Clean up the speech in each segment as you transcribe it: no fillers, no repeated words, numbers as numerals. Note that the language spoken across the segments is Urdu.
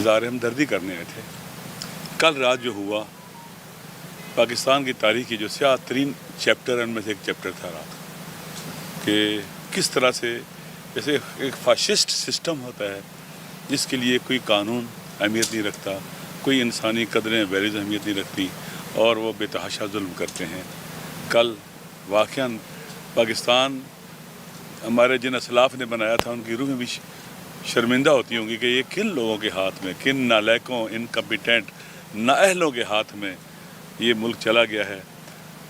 اظہار ہمدردی کرنے آئے تھے۔ کل رات جو ہوا، پاکستان کی تاریخ کی جو سیاہ ترین چیپٹر ہے ان میں سے ایک چیپٹر تھا رات، کہ کس طرح سے جیسے ایک فاشسٹ سسٹم ہوتا ہے جس کے لیے کوئی قانون اہمیت نہیں رکھتا، کوئی انسانی قدریں ویلیوز اہمیت نہیں رکھتی، اور وہ بے تحاشا ظلم کرتے ہیں۔ کل واقعاً پاکستان ہمارے جن اسلاف نے بنایا تھا ان کی روحیں بھی شرمندہ ہوتی ہوں گی کہ یہ کن لوگوں کے ہاتھ میں، کن نالائقوں، انکمپیٹنٹ نااہلوں کے ہاتھ میں یہ ملک چلا گیا ہے۔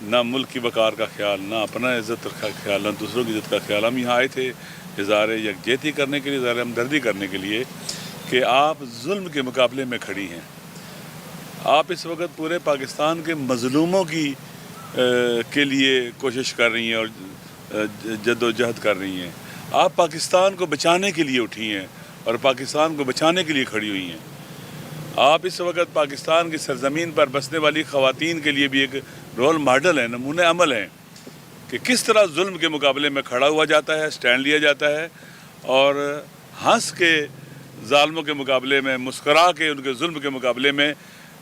نہ ملک کی وقار کا خیال، نہ اپنا عزت کا خیال، نہ دوسروں کی عزت کا خیال۔ ہم یہاں آئے تھے اظہار یکجہتی کرنے کے لیے، اظہار ہمدردی کرنے کے لیے کہ آپ ظلم کے مقابلے میں کھڑی ہیں۔ آپ اس وقت پورے پاکستان کے مظلوموں کے لیے کوشش کر رہی ہیں اور جد و جہد کر رہی ہیں۔ آپ پاکستان کو بچانے کے لیے اٹھی ہیں اور پاکستان کو بچانے کے لیے کھڑی ہوئی ہیں۔ آپ اس وقت پاکستان کی سرزمین پر بسنے والی خواتین کے لیے بھی ایک رول ماڈل ہیں، نمونہ عمل ہیں کہ کس طرح ظلم کے مقابلے میں کھڑا ہوا جاتا ہے، سٹینڈ لیا جاتا ہے، اور ہنس کے ظالموں کے مقابلے میں، مسکرا کے ان کے ظلم کے مقابلے میں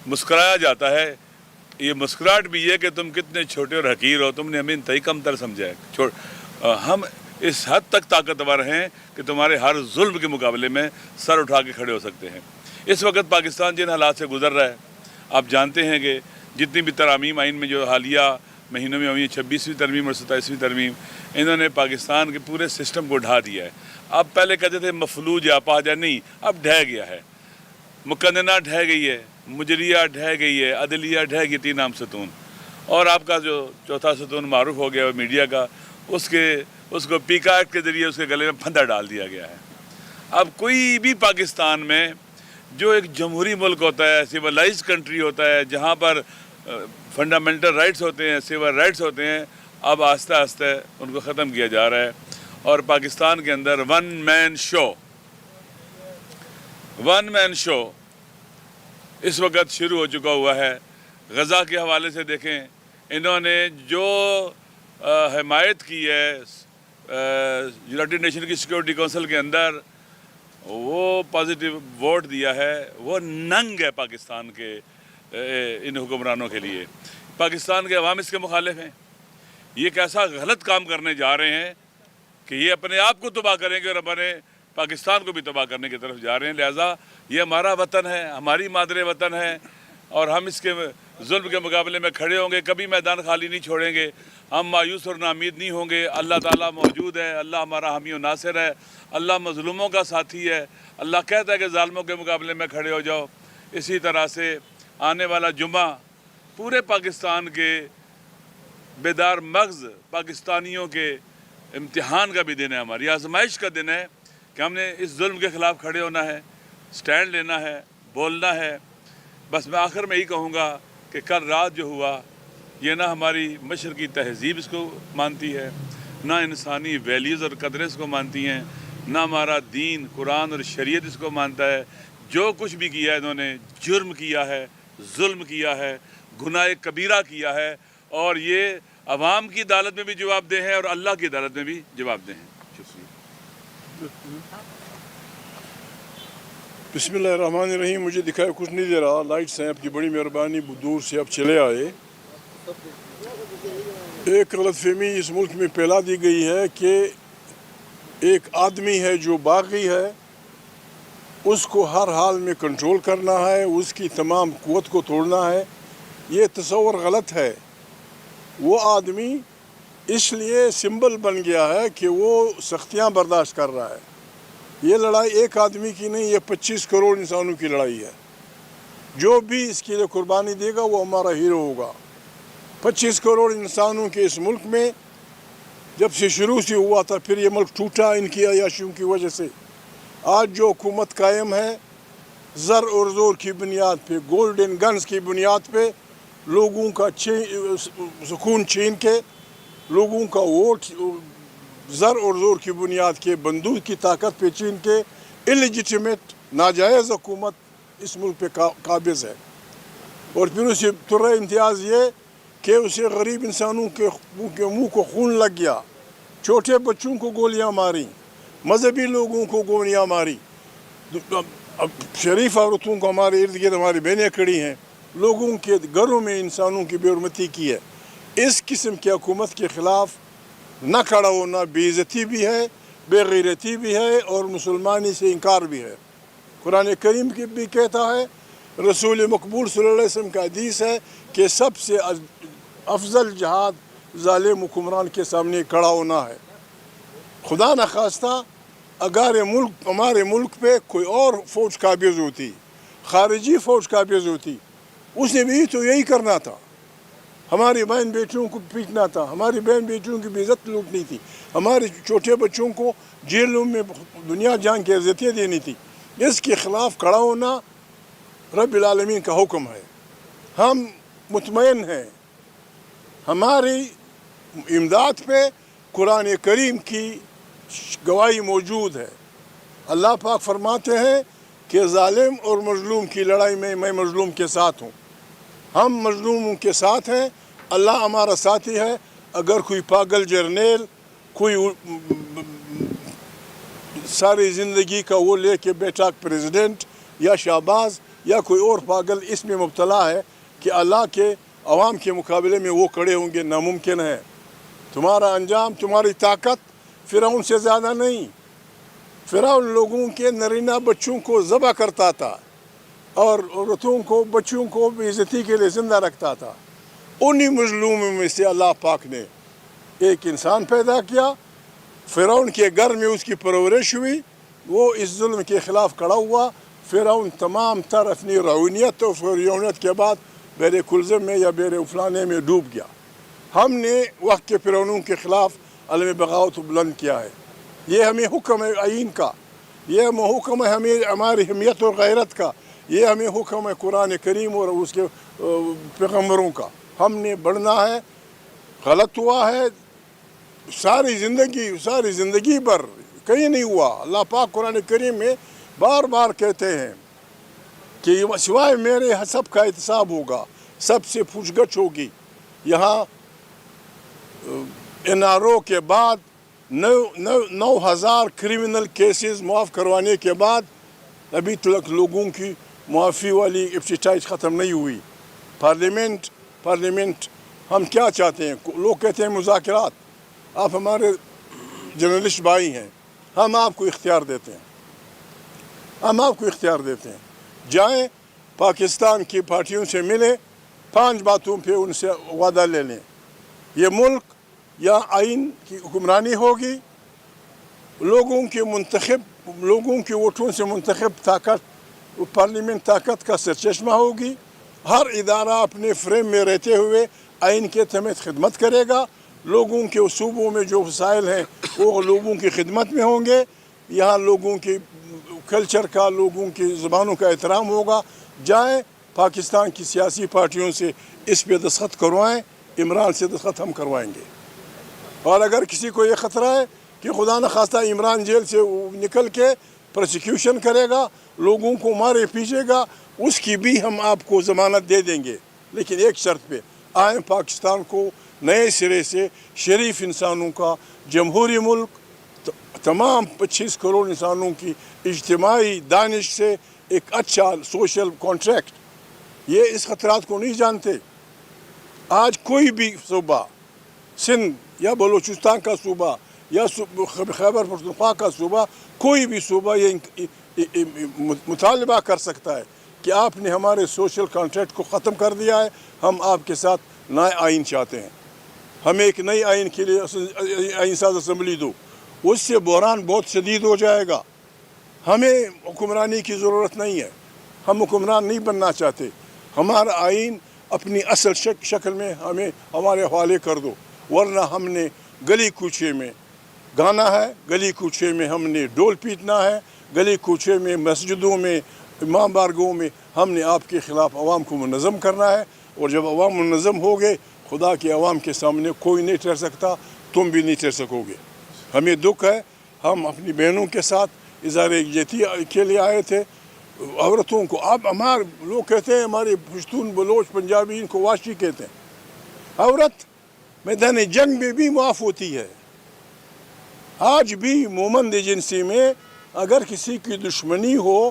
مسکرایا جاتا ہے۔ یہ مسکراہٹ بھی یہ کہ تم کتنے چھوٹے اور حقیر ہو، تم نے ہمیں انتہائی کم تر سمجھا ہے۔ ہم اس حد تک طاقتور ہیں کہ تمہارے ہر ظلم کے مقابلے میں سر اٹھا کے کھڑے ہو سکتے ہیں۔ اس وقت پاکستان جن حالات سے گزر رہا ہے، آپ جانتے ہیں کہ جتنی بھی ترامیم آئین میں جو حالیہ مہینوں میں ہوئی، 26ویں ترمیم اور 27ویں ترمیم، انہوں نے پاکستان کے پورے سسٹم کو ڈھا دیا ہے۔ اب پہلے کہتے تھے مفلوج یا اپاہجہ، نہیں، اب ڈھہ گیا ہے۔ مقننہ ڈھہ گئی ہے، مجریہ ڈھہ گئی ہے، عدلیہ ڈھہ گئی، 3 عام ستون، اور آپ کا جو چوتھا ستون معروف ہو گیا میڈیا کا، اس کو پیکا ایکٹ کے ذریعے اس کے گلے میں پھندا ڈال دیا گیا ہے۔ اب کوئی بھی پاکستان میں جو ایک جمہوری ملک ہوتا ہے، سیولائزڈ کنٹری ہوتا ہے، جہاں پر فنڈامنٹل رائٹس ہوتے ہیں، سیول رائٹس ہوتے ہیں، اب آہستہ آہستہ ان کو ختم کیا جا رہا ہے۔ اور پاکستان کے اندر ون مین شو اس وقت شروع ہو چکا ہوا ہے۔ غزہ کے حوالے سے دیکھیں، انہوں نے جو حمایت کی ہے یونائیٹڈ نیشن کی سیکورٹی کونسل کے اندر، وہ پازیٹیو ووٹ دیا ہے، وہ ننگ ہے پاکستان کے ان حکمرانوں کے لیے۔ پاکستان کے عوام اس کے مخالف ہیں۔ یہ ایک ایسا غلط کام کرنے جا رہے ہیں کہ یہ اپنے آپ کو تباہ کریں گے اور ہمارے پاکستان کو بھی تباہ کرنے کی طرف جا رہے ہیں۔ لہٰذا یہ ہمارا وطن ہے، ہماری مادر وطن ہے، اور ہم اس کے ظلم کے مقابلے میں کھڑے ہوں گے، کبھی میدان خالی نہیں چھوڑیں گے، ہم مایوس اور ناامید نہیں ہوں گے۔ اللہ تعالیٰ موجود ہے، اللہ ہمارا حامی و ناصر ہے، اللہ مظلوموں کا ساتھی ہے، اللہ کہتا ہے کہ ظالموں کے مقابلے میں کھڑے ہو جاؤ۔ اسی طرح سے آنے والا جمعہ پورے پاکستان کے بیدار مغز پاکستانیوں کے امتحان کا بھی دن ہے، ہماری آزمائش کا دن ہے کہ ہم نے اس ظلم کے خلاف کھڑے ہونا ہے، سٹینڈ لینا ہے، بولنا ہے۔ بس میں آخر میں یہی کہوں گا کہ کل رات جو ہوا، یہ نہ ہماری مشرقی تہذیب اس کو مانتی ہے، نہ انسانی ویلیوز اور قدریں اس کو مانتی ہیں، نہ ہمارا دین، قرآن اور شریعت اس کو مانتا ہے۔ جو کچھ بھی کیا ہے انہوں نے جرم کیا ہے، ظلم کیا ہے، گناہ کبیرہ کیا ہے، اور یہ عوام کی عدالت میں بھی جواب دہ ہیں اور اللہ کی عدالت میں بھی جواب دہ ہیں۔ شکریہ۔ بسم اللہ الرحمن الرحیم۔ مجھے دکھائی کچھ نہیں دے رہا، لائٹس ہیں، آپ کی بڑی مہربانی، دور سے آپ چلے آئے۔ ایک غلط فہمی اس ملک میں پھیلا دی گئی ہے کہ ایک آدمی ہے جو باغی ہے، اس کو ہر حال میں کنٹرول کرنا ہے، اس کی تمام قوت کو توڑنا ہے۔ یہ تصور غلط ہے۔ وہ آدمی اس لیے سمبل بن گیا ہے کہ وہ سختیاں برداشت کر رہا ہے۔ یہ لڑائی ایک آدمی کی نہیں، یہ 25 کروڑ انسانوں کی لڑائی ہے۔ جو بھی اس کے لیے قربانی دے گا وہ ہمارا ہیرو ہوگا۔ 25 کروڑ انسانوں کے اس ملک میں جب سے شروع سے ہوا تھا، پھر یہ ملک ٹوٹا ان کی عیاشیوں کی وجہ سے۔ آج جو حکومت قائم ہے، زر اور زور کی بنیاد پہ، گولڈن گنز کی بنیاد پہ، لوگوں کا سکون چھین کے، لوگوں کا ووٹ زر اور زور کی بنیاد کے، بندوق کی طاقت پہ چھین کے، انلیجیٹمیٹ ناجائز حکومت اس ملک پہ قابض ہے۔ اور پھر اسے طرح امتیاز یہ کہ اسے غریب انسانوں کے منہ کو خون لگ گیا، چھوٹے بچوں کو گولیاں ماری، مذہبی لوگوں کو گولیاں ماری، اب شریف عورتوں کو ہمارے ارد گرد ہماری بہنیں کھڑی ہیں، لوگوں کے گھروں میں انسانوں کی بے حرمتی کی ہے. اس قسم کی حکومت کے خلاف نہ کھڑا ہونا بے عزتی بھی ہے، بے غیرتی بھی ہے، اور مسلمانی سے انکار بھی ہے. قرآن کریم کی بھی کہتا ہے، رسول مقبول صلی اللہ علیہ وسلم کا حدیث ہے کہ سب سے افضل جہاد ظالم حکمران کے سامنے کھڑا ہونا ہے. خدا نخواستہ اگر ہمارے ملک پہ کوئی اور فوج قابض ہوتی، خارجی فوج قابض ہوتی، اس نے بھی تو یہی کرنا تھا. ہماری بہن بیٹیوں کو پیٹنا تھا، ہماری بہن بیٹیوں کی بھی عزت لوٹنی تھی، ہمارے چھوٹے بچوں کو جیلوں میں دنیا جان کی عزتیں دینی تھی. اس کے خلاف کھڑا ہونا رب العالمین کا حکم ہے. ہم مطمئن ہیں ہماری امداد پہ قرآن کریم کی گواہی موجود ہے. اللہ پاک فرماتے ہیں کہ ظالم اور مظلوم کی لڑائی میں میں مظلوم کے ساتھ ہوں. ہم مظلوموں کے ساتھ ہیں، اللہ ہمارا ساتھی ہے. اگر کوئی پاگل جرنیل کوئی ساری زندگی کا وہ لے کے بیٹھا پریزیڈنٹ یا شہباز یا کوئی اور پاگل اس میں مبتلا ہے کہ اللہ کے عوام کے مقابلے میں وہ کھڑے ہوں گے، ناممکن ہے. تمہارا انجام، تمہاری طاقت فرعون سے زیادہ نہیں. فرعون لوگوں کے نرینہ بچوں کو ذبح کرتا تھا اور عورتوں کو، بچوں کو بے عزتی کے لیے زندہ رکھتا تھا. انہی مظلوموں میں سے اللہ پاک نے ایک انسان پیدا کیا. فرعون کے گھر میں اس کی پرورش ہوئی، وہ اس ظلم کے خلاف کھڑا ہوا. فرعون تمام تر اپنی رعونیت اور فرعونیت کے بعد بیر کلزم میں یا بیر فلانے میں ڈوب گیا. ہم نے وقت کے فرعونوں کے خلاف علم بغاوت بلند کیا ہے. یہ ہمیں حکم ہے آئین کا، یہ حکم ہے ہمیں ہماری حمیت اور غیرت کا، یہ ہمیں حکم ہے قرآن کریم اور اس کے پیغمبروں کا. ہم نے بڑھنا ہے. غلط ہوا ہے ساری زندگی پر کہیں نہیں ہوا. اللہ پاک قرآن کریم میں بار بار کہتے ہیں کہ سوائے میرے سب کا احتساب ہوگا، سب سے پوچھ گچھ ہوگی. یہاں NRO کے بعد 9,000 کرمنل کیسز معاف کروانے کے بعد ابھی تک لوگوں کی معافی والی ابتدائی ختم نہیں ہوئی. پارلیمنٹ ہم کیا چاہتے ہیں؟ لوگ کہتے ہیں مذاکرات. آپ ہمارے جرنلسٹ بھائی ہیں، ہم آپ کو اختیار دیتے ہیں، جائیں پاکستان کی پارٹیوں سے ملیں، 5 باتوں پہ ان سے وعدہ لے لیں. یہ ملک یا آئین کی حکمرانی ہوگی، لوگوں کے ووٹوں سے منتخب طاقت، پارلیمنٹ طاقت کا سرچشمہ ہوگی. ہر ادارہ اپنے فریم میں رہتے ہوئے آئین کے تحت خدمت کرے گا. لوگوں کے صوبوں میں جو وسائل ہیں وہ لوگوں کی خدمت میں ہوں گے. یہاں لوگوں کی کلچر کا، لوگوں کی زبانوں کا احترام ہوگا. جائیں پاکستان کی سیاسی پارٹیوں سے اس پہ دستخط کروائیں. عمران سے دستخط ہم کروائیں گے. اور اگر کسی کو یہ خطرہ ہے کہ خدا نخواستہ عمران جیل سے نکل کے پروسیکیوشن کرے گا، لوگوں کو مارے پیچھے گا، اس کی بھی ہم آپ کو ضمانت دے دیں گے. لیکن ایک شرط پہ، آئیں پاکستان کو نئے سرے سے شریف انسانوں کا جمہوری ملک، تمام 25 کروڑ انسانوں کی اجتماعی دانش سے ایک اچھا سوشل کانٹریکٹ. یہ اس خطرات کو نہیں جانتے. آج کوئی بھی صوبہ، سندھ یا بلوچستان کا صوبہ یا خیبر پختونخوا کا صوبہ، کوئی بھی صوبہ یہ مطالبہ کر سکتا ہے کہ آپ نے ہمارے سوشل کانٹریکٹ کو ختم کر دیا ہے، ہم آپ کے ساتھ نئے آئین چاہتے ہیں، ہمیں ایک نئی آئین کے لیے آئین ساز اسمبلی دو. اس سے بحران بہت شدید ہو جائے گا. ہمیں حکمرانی کی ضرورت نہیں ہے، ہم حکمران نہیں بننا چاہتے. ہمارا آئین اپنی اصل شکل میں ہمیں ہمارے حوالے کر دو، ورنہ ہم نے گلی کوچے میں گانا ہے، گلی کوچے میں ہم نے ڈول پیٹنا ہے، گلی کوچے میں مسجدوں میں امام بارگاہوں میں ہم نے آپ کے خلاف عوام کو منظم کرنا ہے. اور جب عوام منظم ہو گئے، خدا کے عوام کے سامنے کوئی نہیں ٹھہر سکتا، تم بھی نہیں ٹھہر سکو گے. ہمیں دکھ ہے، ہم اپنی بہنوں کے ساتھ اظہار یکجہتی کے لیے آئے تھے. عورتوں کو اب ہمارے لوگ کہتے ہیں، ہمارے پشتون بلوچ پنجابی ان کو واشی کہتے ہیں. عورت میدان جنگ میں بھی معاف ہوتی ہے. آج بھی مومند ایجنسی میں اگر کسی کی دشمنی ہو،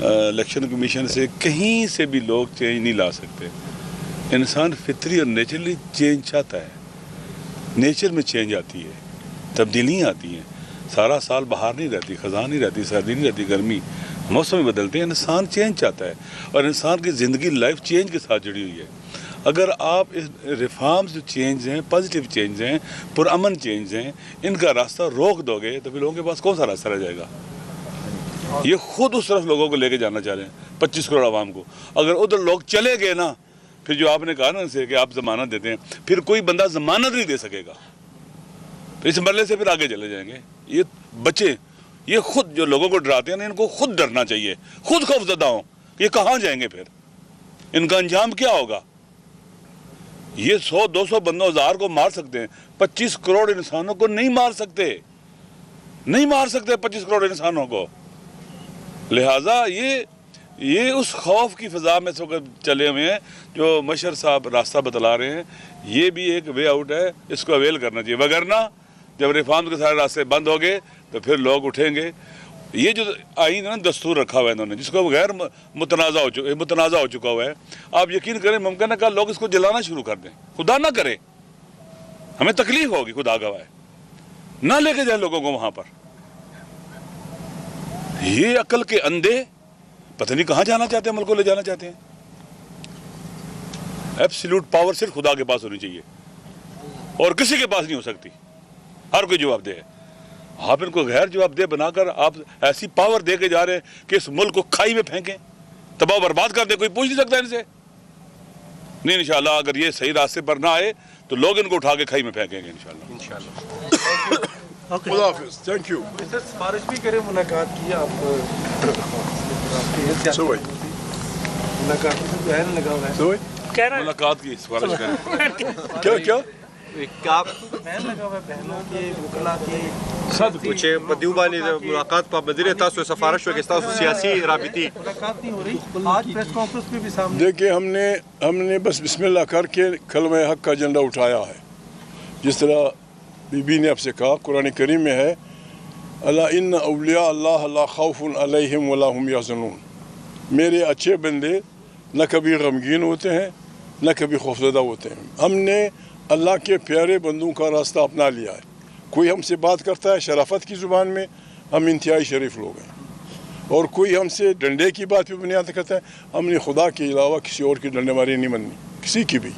الیکشن کمیشن سے کہیں سے بھی لوگ چینج نہیں لا سکتے. انسان فطری اور نیچرلی چینج چاہتا ہے. نیچر میں چینج آتی ہے, تبدیلیاں آتی ہیں. سارا سال بہار نہیں رہتی, خزاں نہیں رہتی, سردی نہیں رہتی, گرمی, موسم بدلتے ہیں. انسان چینج چاہتا ہے اور انسان کی زندگی لائف چینج کے ساتھ جڑی ہوئی ہے. اگر آپ ریفارمز جو چینج ہیں, پازیٹیو چینج ہیں, پرامن چینج ہیں, ان کا راستہ روک دو گے تو پھر لوگوں کے پاس کون سا راستہ رہ جائے گا؟ یہ خود اس طرف لوگوں کو لے کے جانا چاہ رہے ہیں, 25 کروڑ عوام کو. اگر ادھر لوگ چلے گئے نا, پھر جو آپ نے کہا نا ان سے کہ آپ ضمانت دیتے ہیں, پھر کوئی بندہ ضمانت نہیں دے سکے گا. اس مرحلے سے پھر آگے چلے جائیں گے. یہ بچے, یہ خود جو لوگوں کو ڈراتے ہیں نا, ان کو خود ڈرنا چاہیے, خود خوف زدہ ہوں کہ یہ کہاں جائیں گے, پھر ان کا انجام کیا ہوگا. یہ 100-200 بندوں 1000 کو مار سکتے ہیں, 25 کروڑ انسانوں کو نہیں مار سکتے, نہیں مار سکتے 25 کروڑ انسانوں کو. لہٰذا یہ اس خوف کی فضا میں اس وقت چلے ہوئے ہیں جو مشر صاحب راستہ بتلا رہے ہیں. یہ بھی ایک وے آؤٹ ہے, اس کو اویل کرنا چاہیے. وگرنہ جب ریفارم کے سارے راستے بند ہو گئے تو پھر لوگ اٹھیں گے. یہ جو آئین ہے نا, دستور رکھا ہوا ہے انہوں نے, جس کو غیر متنازع ہو چکا ہوا ہے, آپ یقین کریں ممکن ہے کہ لوگ اس کو جلانا شروع کر دیں. خدا نہ کرے, ہمیں تکلیف ہوگی, خدا گواہ ہے. نہ لے کے جائیں لوگوں کو وہاں پر. یہ عقل کے اندھے پتہ نہیں کہاں جانا چاہتے ہیں, ملک کو لے جانا چاہتے ہیں. ایبسلیوٹ پاور صرف خدا کے پاس ہونی چاہیے اور کسی کے پاس نہیں ہو سکتی. ہر کوئی جواب دہ ہے. آپ ان کو غیر جواب دہ بنا کر آپ ایسی پاور دے کے جا رہے ہیں کہ اس ملک کو کھائی میں پھینکیں, تباہ برباد کر دیں. کوئی پوچھ نہیں سکتا ان سے. نہیں, انشاءاللہ اگر یہ صحیح راستے پر نہ آئے تو لوگ ان کو اٹھا کے کھائی میں پھینکیں گے انشاءاللہ. خدا حافظ. Thank you. سر سفارش بھی کریں, ملاقات کی آپ ملاقات کی بہن لگا ہوا ہے, ملاقات کی سفارش کریں. کیا آپ بہن لگا ہوا ہے, بہنوں کے وکلا کے سب کچھ دیو باندې ملاقات پابندي لري. تاسو سفارش وکړئ, تاسو سیاسي رابطي ملاقات نہیں ہو رہی. آج پریس کانفرنس میں بھی سامنے دیکھیں, ہم نے بس بسم اللہ کر کے کلمہ حق کا جھنڈا اٹھایا ہے. جس طرح بی بی نے آپ سے کہا, قرآن کریم میں ہے, الا ان اولیاء اللہ لا خوف علیہم ولا هم یحزنون. میرے اچھے بندے نہ کبھی غمگین ہوتے ہیں نہ کبھی خوفزدہ ہوتے ہیں. ہم نے اللہ کے پیارے بندوں کا راستہ اپنا لیا ہے. کوئی ہم سے بات کرتا ہے شرافت کی زبان میں, ہم انتہائی شریف لوگ ہیں. اور کوئی ہم سے ڈنڈے کی بات پہ بنیاد کرتا ہے, ہم نے خدا کے علاوہ کسی اور کی ڈنڈے ماری نہیں مننی, کسی کی بھی.